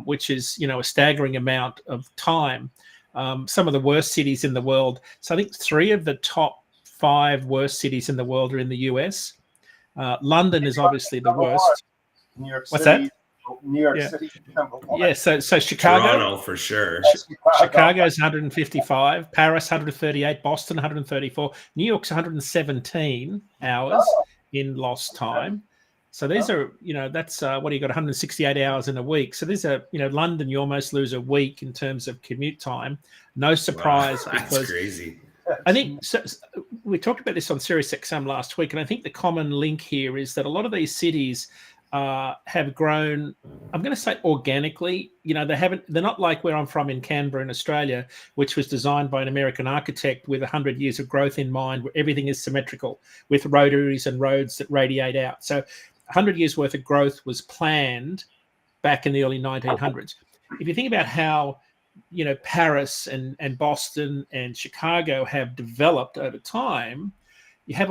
which is, a staggering amount of time. Some of the worst cities in the world. So I think 3 of the top 5 worst cities in the world are in the US. London is obviously the worst. New York What's City, that? New York City, number 1. Yeah, so Chicago. Toronto for sure. Chicago's 155, Paris 138, Boston 134, New York's 117 hours in lost time. So these are, that's what do you got, 168 hours in a week. So there's London, you almost lose a week in terms of commute time. No surprise. Wow, that's crazy. I think we talked about this on SiriusXM last week, and I think the common link here is that a lot of these cities have grown, I'm going to say organically. They're not like where I'm from in Canberra in Australia, which was designed by an American architect with 100 years of growth in mind, where everything is symmetrical with rotaries and roads that radiate out. So 100 years worth of growth was planned back in the early 1900s. If you think about how Paris and Boston and Chicago have developed over time, they have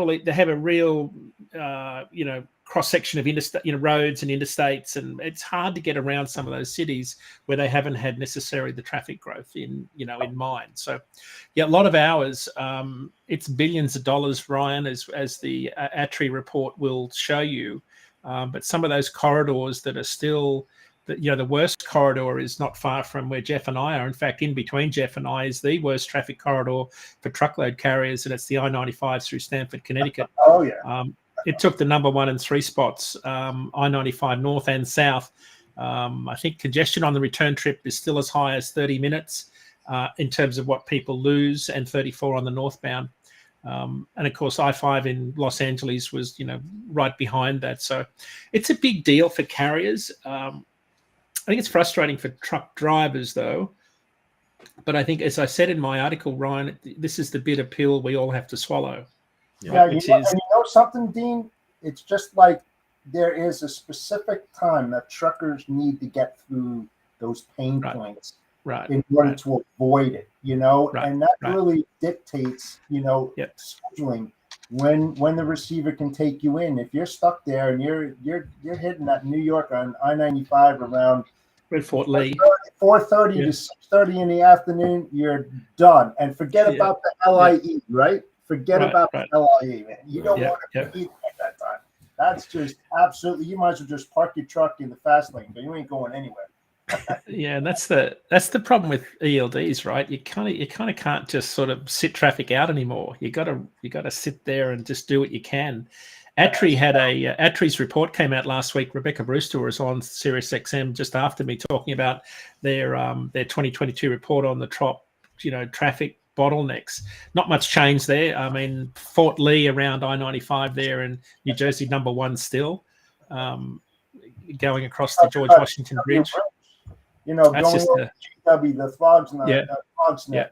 a real cross section of interstate, roads and interstates, and it's hard to get around some of those cities where they haven't had necessarily the traffic growth in mind. So, a lot of hours. It's billions of dollars, Ryan, as the ATRI report will show you. But some of those corridors that are still, the worst corridor is not far from where Jeff and I are. In fact, in between Jeff and I is the worst traffic corridor for truckload carriers, and it's the I-95 through Stamford, Connecticut. Oh, yeah. It took the number 1 and 3 spots, I-95 north and south. I think congestion on the return trip is still as high as 30 minutes in terms of what people lose, and 34 on the northbound. And of course, I-5 in Los Angeles was, right behind that. So it's a big deal for carriers. I think it's frustrating for truck drivers, though. But I think, as I said in my article, Ryan, this is the bitter pill we all have to swallow. Yeah, you know something, Dean? It's just like there is a specific time that truckers need to get through those pain points in order to avoid it, and that really dictates, scheduling when the receiver can take you in. If you're stuck there and you're hitting that New York on I-95 around Fort Lee 4:30 to 6:30 in the afternoon, you're done. And forget about the LIE, right? Forget about the LIE, man. You don't want to be at that time. That's just absolutely. You might as well just park your truck in the fast lane, but you ain't going anywhere. Yeah, that's the problem with ELDs, right? You kind of can't just sort of sit traffic out anymore. You got to sit there and just do what you can. ATRI had ATRI's report came out last week. Rebecca Brewster was on SiriusXM just after me talking about their 2022 report on the traffic bottlenecks. Not much change there. I mean, Fort Lee around I-95 there in New Jersey, number 1 still, going across the George Washington Bridge. That's going over GW, the Flogsnet,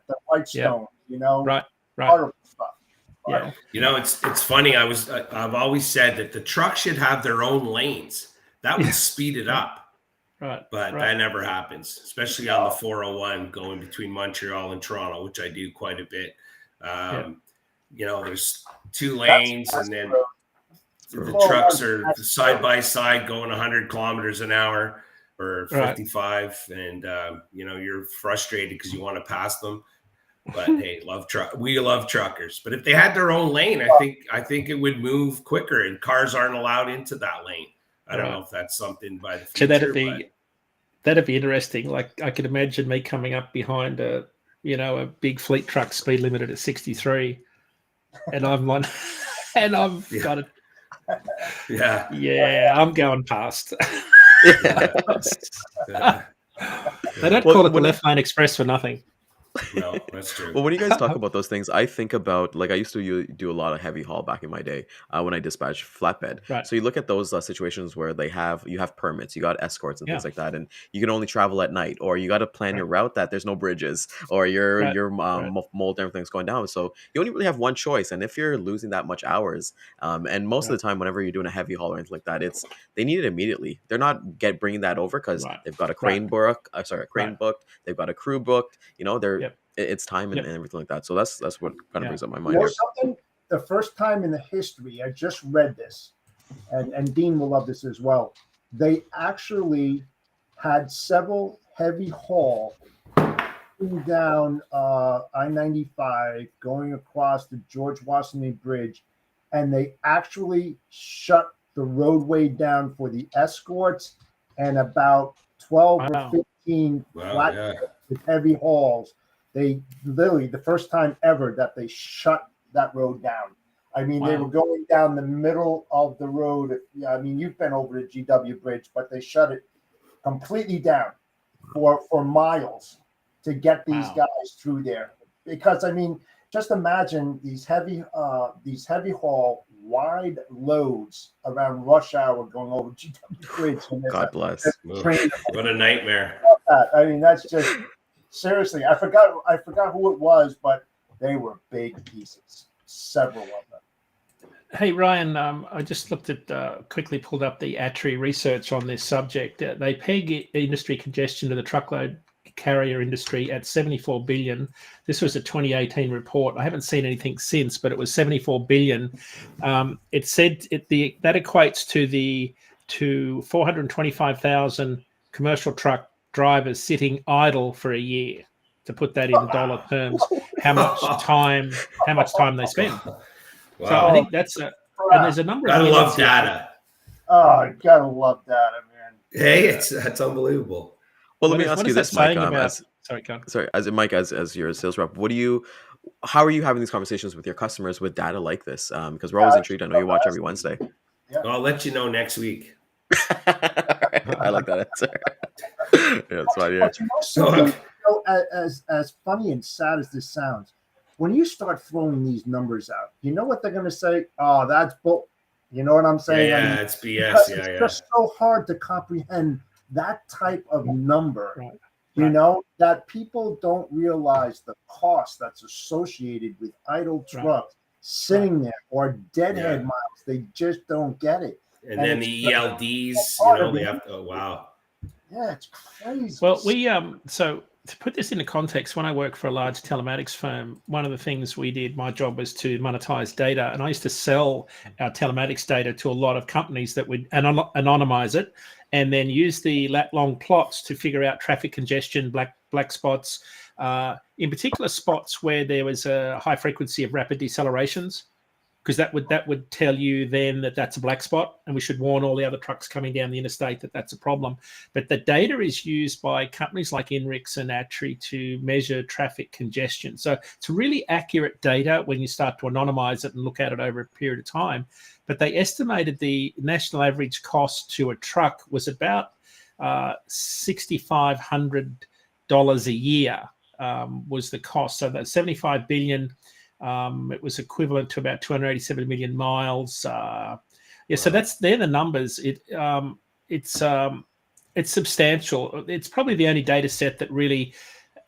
the Whitestone, right. Horrible stuff. Yeah. You know, it's funny. I've always said that the truck should have their own lanes. That would speed it up. Right. But that never happens, especially on the 401 going between Montreal and Toronto, which I do quite a bit. You know, there's 2 lanes, and then the trucks are side by side going 100 kilometers an hour or 55, and you know, you're frustrated because you want to pass them. But hey, we love truckers. But if they had their own lane, I think it would move quicker, and cars aren't allowed into that lane. I don't know if that's something by the future. So that'd be interesting. Like, I could imagine me coming up behind a big fleet truck speed limited at 63, and I'm on, and I've got it. Yeah, I'm going past. They don't call it the left lane express for nothing. No, that's true. Well, when you guys talk about those things, I think about, like, I used to do a lot of heavy haul back in my day when I dispatched flatbed. Right. So you look at those situations where you have permits, you got escorts and things like that, and you can only travel at night, or you got to plan your route that there's no bridges, or your mold and everything's going down. So you only really have one choice, and if you're losing that much hours, and most of the time, whenever you're doing a heavy haul or anything like that, they need it immediately. They're not bringing that over because they've got a crane booked, they've got a crew booked. You know, it's time and everything like that. So that's what kind of brings up my mind. Something, the first time in the history, I just read this, and Dean will love this as well. They actually had several heavy haul down I-95 going across the George Washington Bridge, and they actually shut the roadway down for the escorts and about 12 or 15 with heavy hauls. They literally, the first time ever that they shut that road down. I mean, they were going down the middle of the road. I mean, you've been over the GW Bridge, but they shut it completely down for miles to get these guys through there. Because, I mean, just imagine these heavy haul wide loads around rush hour going over GW Bridge. God bless. What a nightmare. I mean, that's just seriously. I forgot who it was, but they were big pieces. Several of them. Hey Ryan, I just looked at quickly pulled up the ATRI research on this subject. They peg industry congestion to the truckload carrier industry at 74 billion. This was a 2018 report. I haven't seen anything since, but it was 74 billion. It said that equates to 425,000 commercial truck drivers sitting idle for a year. To put that in dollar terms, how much time they spend. Wow. So I think that's and there's a number of. I love data. Oh, you gotta love data, man. Hey, that's unbelievable. Well, let me ask you this, Mike. Mike, as your sales rep, how are you having these conversations with your customers with data like this? Because we're always intrigued. I know you watch every Wednesday. Yeah. I'll let you know next week. I like that answer. That's fine. Yeah. As funny and sad as this sounds, when you start throwing these numbers out, you know what they're going to say? Oh, that's bull. You know what I'm saying? Yeah, I mean, it's BS. It's just so hard to comprehend that type of number. Right. You know, that people don't realize the cost that's associated with idle trucks sitting there or deadhead miles. They just don't get it. And then the ELDs, they have to. Oh, wow. Yeah, it's crazy. Well, so to put this into context, when I worked for a large telematics firm, one of the things we did, my job was to monetize data, and I used to sell our telematics data to a lot of companies that would anonymize it, and then use the lat-long plots to figure out traffic congestion, black spots, in particular spots where there was a high frequency of rapid decelerations, because that would tell you then that that's a black spot, and we should warn all the other trucks coming down the interstate that that's a problem. But the data is used by companies like INRIX and ATRI to measure traffic congestion. So it's really accurate data when you start to anonymize it and look at it over a period of time. But they estimated the national average cost to a truck was about $6,500 a year was the cost. So that's 75 billion. It was equivalent to about 287 million miles. So they're the numbers. It's substantial. It's probably the only data set that really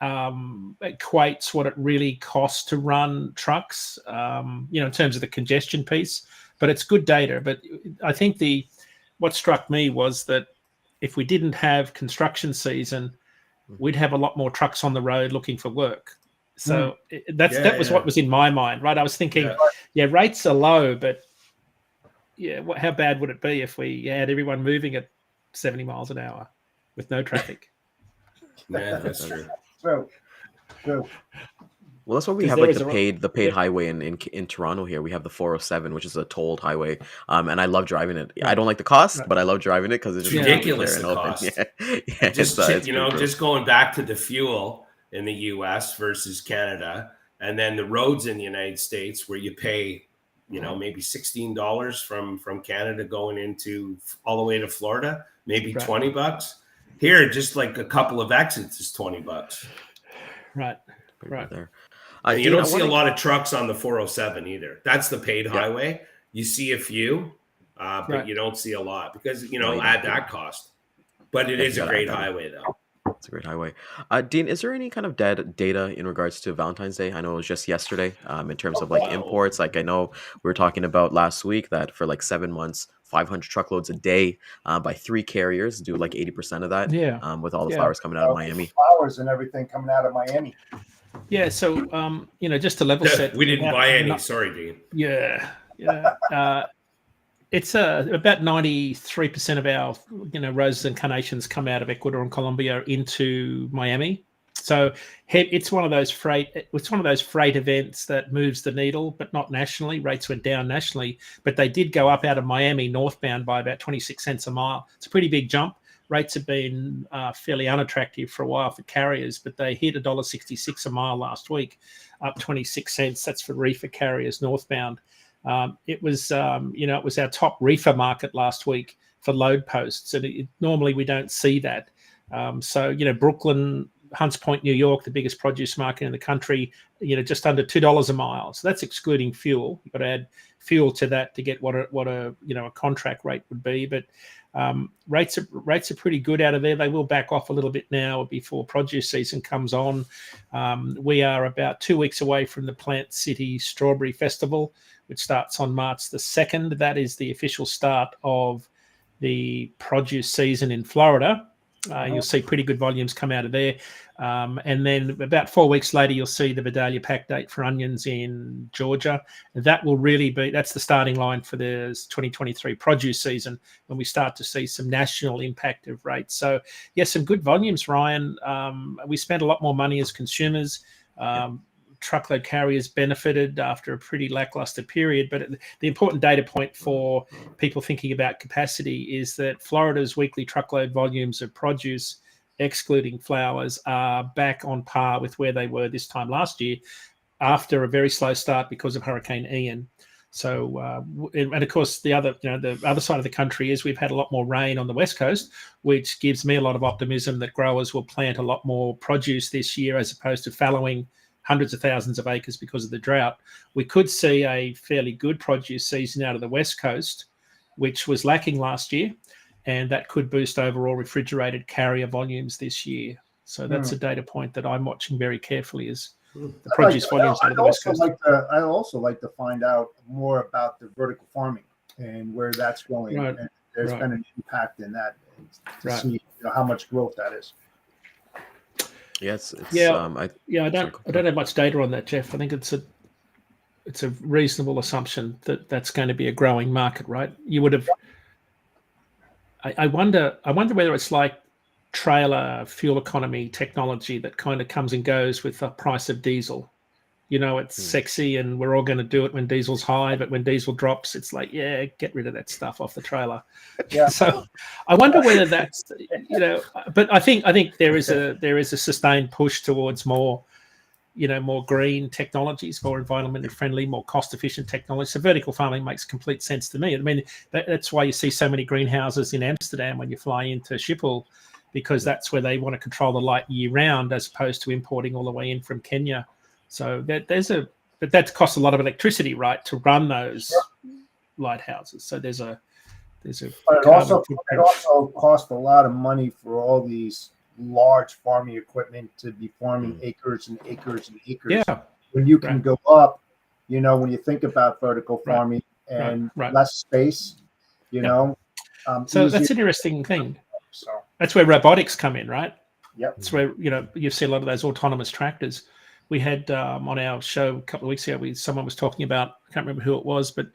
equates what it really costs to run trucks, in terms of the congestion piece. But it's good data. But I think what struck me was that if we didn't have construction season, we'd have a lot more trucks on the road looking for work. So that was what was in my mind, right? I was thinking, rates are low, but how bad would it be if we had everyone moving at 70 miles an hour with no traffic? Yeah, that's true. True. Well, that's why we have like the paid highway in Toronto here. We have the 407, which is a tolled highway, and I love driving it. I don't like the cost, but I love driving it because it's just ridiculous. The cost. It's just going back to the fuel in the U.S. versus Canada, and then the roads in the United States, where you pay, maybe $16 from Canada going into all the way to Florida, maybe $20. Here, just like a couple of exits is $20. Right. There. And you don't see a lot of trucks on the 407 either. That's the paid highway. You see a few, but you don't see a lot because, add that cost. But it is a great highway, though. It's a great highway. Dean, is there any kind of data in regards to Valentine's Day? I know it was just yesterday in terms of like imports. Like I know we were talking about last week that for like 7 months, 500 truckloads a day by 3 carriers do like 80% of that. Yeah. With all the flowers coming out of Miami. Flowers and everything coming out of Miami. Yeah. So, just to level set. We didn't buy any. Sorry, Dean. Yeah. It's about 93% of our, roses and carnations come out of Ecuador and Colombia into Miami. So it's one of those freight events that moves the needle, but not nationally. Rates went down nationally, but they did go up out of Miami northbound by about 26 cents a mile. It's a pretty big jump. Rates have been fairly unattractive for a while for carriers, but they hit $1.66 a mile last week, up 26 cents. That's for reefer carriers northbound. It was our top reefer market last week for load posts, and normally we don't see that. Brooklyn, Hunts Point, New York, the biggest produce market in the country, just under $2 a mile. So that's excluding fuel. You've got to add fuel to that to get what a contract rate would be. But rates are pretty good out of there. They will back off a little bit now before produce season comes on. We are about 2 weeks away from the Plant City Strawberry Festival, which starts on March the 2nd. That is the official start of the produce season in Florida. You'll see pretty good volumes come out of there. And then about 4 weeks later, you'll see the Vidalia pack date for onions in Georgia. That will that's the starting line for the 2023 produce season when we start to see some national impact of rates. So, some good volumes, Ryan. We spent a lot more money as consumers. Truckload carriers benefited after a pretty lackluster period. But the important data point for people thinking about capacity is that Florida's weekly truckload volumes of produce, excluding flowers, are back on par with where they were this time last year after a very slow start because of Hurricane Ian. So, and of course, the other side of the country is we've had a lot more rain on the West Coast, which gives me a lot of optimism that growers will plant a lot more produce this year as opposed to fallowing hundreds of thousands of acres because of the drought. We could see a fairly good produce season out of the West Coast, which was lacking last year, and that could boost overall refrigerated carrier volumes this year. So that's a data point that I'm watching very carefully is the produce volumes out of the West Coast. I'd also like to find out more about the vertical farming and where that's going. Right. And there's been an impact in that to see how much growth that is. Yes. I don't have much data on that, Jeff. I think it's a reasonable assumption that that's going to be a growing market, right? You would have. I wonder whether it's like trailer fuel economy technology that kind of comes and goes with the price of diesel. It's sexy and we're all going to do it when diesel's high, but when diesel drops, it's like, get rid of that stuff off the trailer. Yeah. So I wonder whether that's, but I think there is a sustained push towards more green technologies, more environmentally friendly, more cost-efficient technology. So vertical farming makes complete sense to me. I mean, that's why you see so many greenhouses in Amsterdam when you fly into Schiphol, because that's where they want to control the light year-round as opposed to importing all the way in from Kenya. So but that costs a lot of electricity, right, to run those lighthouses. So there's a. But it also costs a lot of money for all these large farming equipment to be farming acres and acres and acres. Yeah. When you can go up, when you think about vertical farming and right. less space, so easier. That's an interesting thing. So that's where robotics come in, right? Yep. It's where you see a lot of those autonomous tractors. We had on our show a couple of weeks ago, someone was talking about, I can't remember who it was, but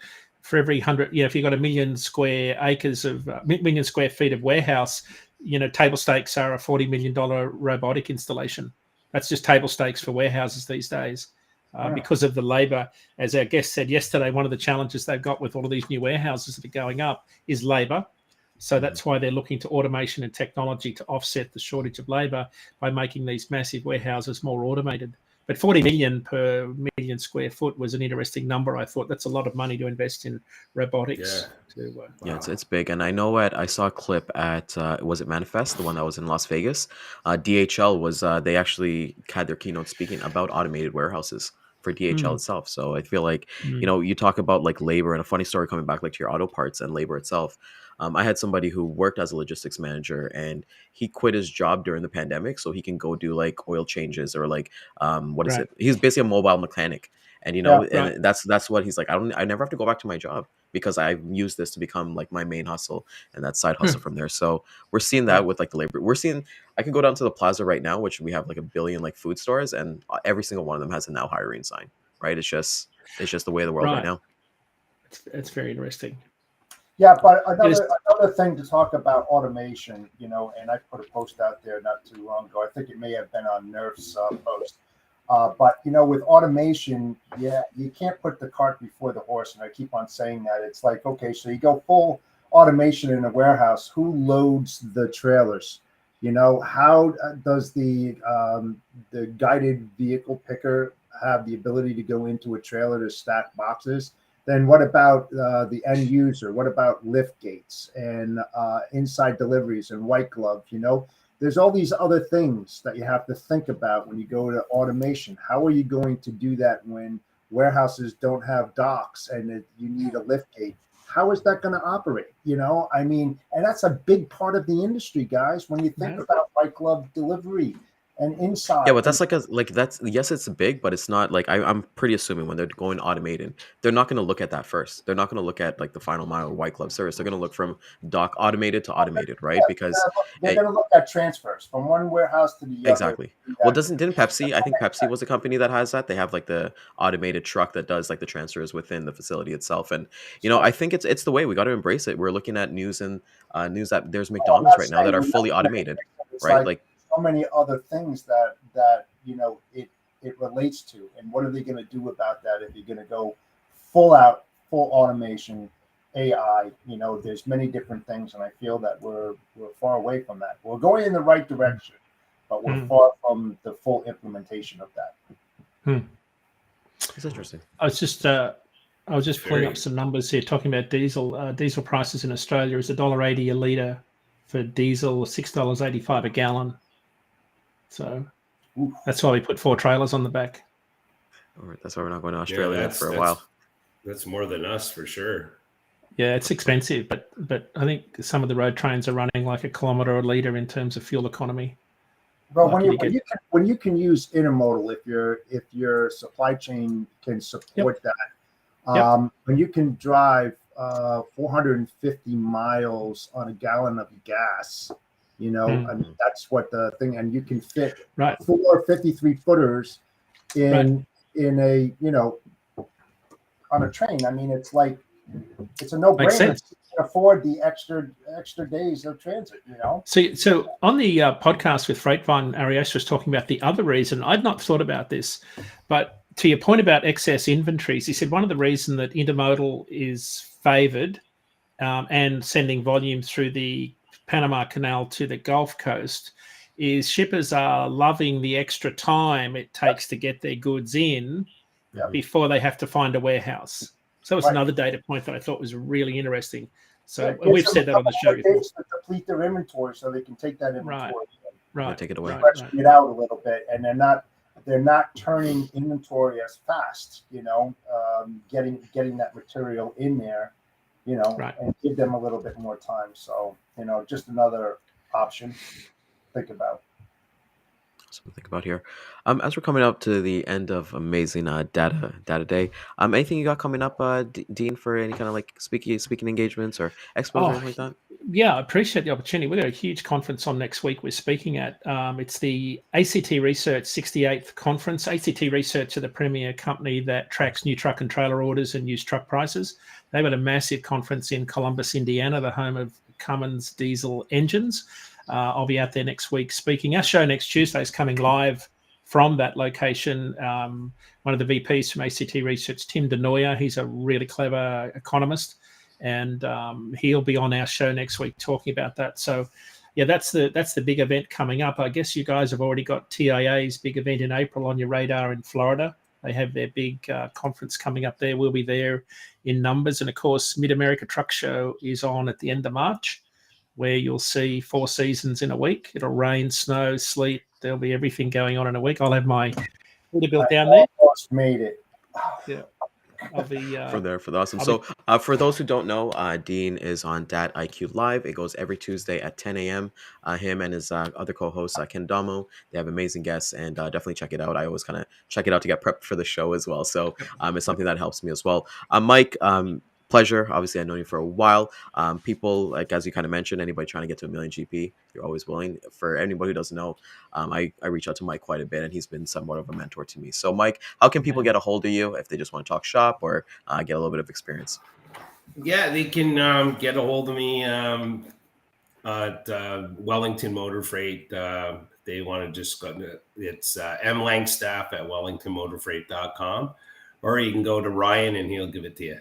for every 100, if you've got 1 million square acres of million square feet of warehouse, table stakes are a $40 million robotic installation. That's just table stakes for warehouses these days. Because of the labor, as our guest said yesterday, one of the challenges they've got with all of these new warehouses that are going up is labor. So that's why they're looking to automation and technology to offset the shortage of labor by making these massive warehouses more automated. But 40 million per million square foot was an interesting number. I thought that's a lot of money to invest in robotics. Yeah, it's big. And I know I saw a clip at, was it Manifest, the one that was in Las Vegas? DHL was, they actually had their keynote speaking about automated warehouses for DHL itself. So I feel like, you talk about like labor, and a funny story coming back like to your auto parts and labor itself. I had somebody who worked as a logistics manager, and he quit his job during the pandemic so he can go do like oil changes or like what is it? He's basically a mobile mechanic, and and that's what he's like. I never have to go back to my job because I use this to become like my main hustle and that side hustle from there. So we're seeing that with like the labor. We're seeing. I can go down to the plaza right now, which we have like 1 billion like food stores, and every single one of them has a now hiring sign. Right? It's just the way of the world right now. It's very interesting. Yeah, but another thing to talk about automation, and I put a post out there not too long ago. I think it may have been on Nerf's post. But with automation, you can't put the cart before the horse, and I keep on saying that. It's like, okay, so you go full automation in a warehouse. Who loads the trailers? How does the guided vehicle picker have the ability to go into a trailer to stack boxes? Then what about the end user? What about lift gates and inside deliveries and white glove? There's all these other things that you have to think about when you go to automation. How are you going to do that when warehouses don't have docks and you need a lift gate? How is that going to operate? And that's a big part of the industry, guys. When you think about white glove delivery and inside. Yeah, but that's yes, it's big, but it's not like I'm pretty assuming when they're going automated, they're not going to look at that first. They're not going to look at like the final mile or white glove service. They're going to look from dock automated to automated, right? Because they're going to look at transfers from one warehouse to the other. Exactly. Well, didn't Pepsi? I think Pepsi was a company that has that. They have like the automated truck that does like the transfers within the facility itself, and I think it's the way we got to embrace it. We're looking at news that there's McDonald's right now that are fully automated, right? Like so many other things that it relates to, and what are they going to do about that if you're going to go full automation, AI? There's many different things, and I feel that we're far away from that. We're going in the right direction, but we're far from the full implementation of that. It's interesting. I was just pulling up some numbers here, talking about diesel. Diesel prices in Australia is $1.80 a litre for diesel, $6.85 a gallon. So that's why we put 4 trailers on the back. That's why we're not going to Australia for a while. That's more than us for sure. Yeah, it's expensive, but I think some of the road trains are running like a kilometre a litre in terms of fuel economy. But when you can use intermodal, if your supply chain can support that, when you can drive 450 miles on a gallon of gas, that's what the thing, and you can fit 4 53-footers in a on a train. I mean, it's a no-brainer. You can afford the extra days of transit. So on the podcast with Freightvine, Arias was talking about the other reason. I'd not thought about this, but to your point about excess inventories, he said one of the reasons that intermodal is favoured and sending volume through the Panama Canal to the Gulf Coast is shippers are loving the extra time it takes to get their goods in before they have to find a warehouse. So that was another data point that I thought was really interesting. So we've said that on the show before. To deplete their inventory so they can take that inventory right. Take it away. Get out a little bit, and they're not turning inventory as fast. Getting that material in there, and give them a little bit more time. So just another option think about. Something to think about here. As we're coming up to the end of amazing data day, anything you got coming up, Dean, for any kind of like speaking engagements or expos or anything like that? Yeah, I appreciate the opportunity. We've got a huge conference on next week we're speaking at. It's the ACT Research 68th conference. ACT Research are the premier company that tracks new truck and trailer orders and used truck prices. They've got a massive conference in Columbus, Indiana, the home of Cummins diesel engines. I'll be out there next week speaking. Our show next Tuesday is coming live from that location. One of the VPs from ACT Research, Tim DeNoyer, he's a really clever economist, and he'll be on our show next week talking about that. So yeah, that's the big event coming up. I guess you guys have already got TIA's big event in April on your radar in Florida. They have their big conference coming up there. We'll be there in numbers. And of course, Mid-America Truck Show is on at the end of March, where you'll see 4 seasons in a week. It'll rain, snow, sleet. There'll be everything going on in a week. I'll have my Peterbilt down there. Almost made it. Yeah. I'll be for the awesome. So for those who don't know, Dean is on Dat IQ Live. It goes every Tuesday at 10 a.m. Him and his other co-host, Ken Damo, they have amazing guests, and definitely check it out. I always kind of check it out to get prepped for the show as well. So it's something that helps me as well. Mike, pleasure. Obviously, I've known you for a while. People, like as you kind of mentioned, anybody trying to get to 1 million GP, you're always willing. For anybody who doesn't know, I reach out to Mike quite a bit, and he's been somewhat of a mentor to me. So, Mike, how can people get a hold of you if they just want to talk shop or get a little bit of experience? Yeah, they can get a hold of me at Wellington Motor Freight. They want to just go to, it's M Langstaff at wellingtonmotorfreight.com, or you can go to Ryan and he'll give it to you.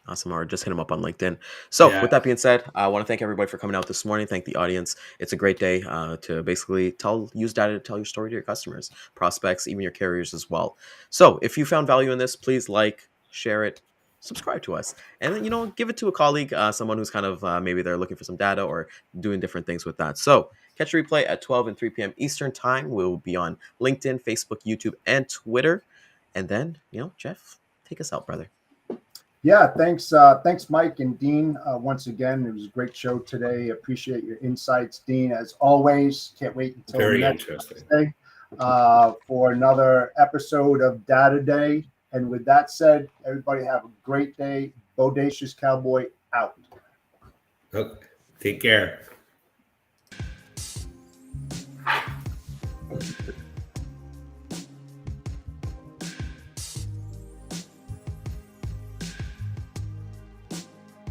Awesome. Or just hit him up on LinkedIn. So with that being said, I want to thank everybody for coming out this morning. Thank the audience. It's a great day to basically use data to tell your story to your customers, prospects, even your carriers as well. So if you found value in this, please like, share it, subscribe to us, and then, give it to a colleague, someone who's kind of maybe they're looking for some data or doing different things with that. So catch a replay at 12 and 3 p.m. Eastern time. We'll be on LinkedIn, Facebook, YouTube, and Twitter. And then, Jeff, take us out, brother. Yeah, thanks, Mike and Dean. Once again, it was a great show today. Appreciate your insights, Dean, as always. Can't wait until Very next interesting. Thursday for another episode of Data Day. And with that said, everybody have a great day. Bodacious Cowboy out. Okay. Take care.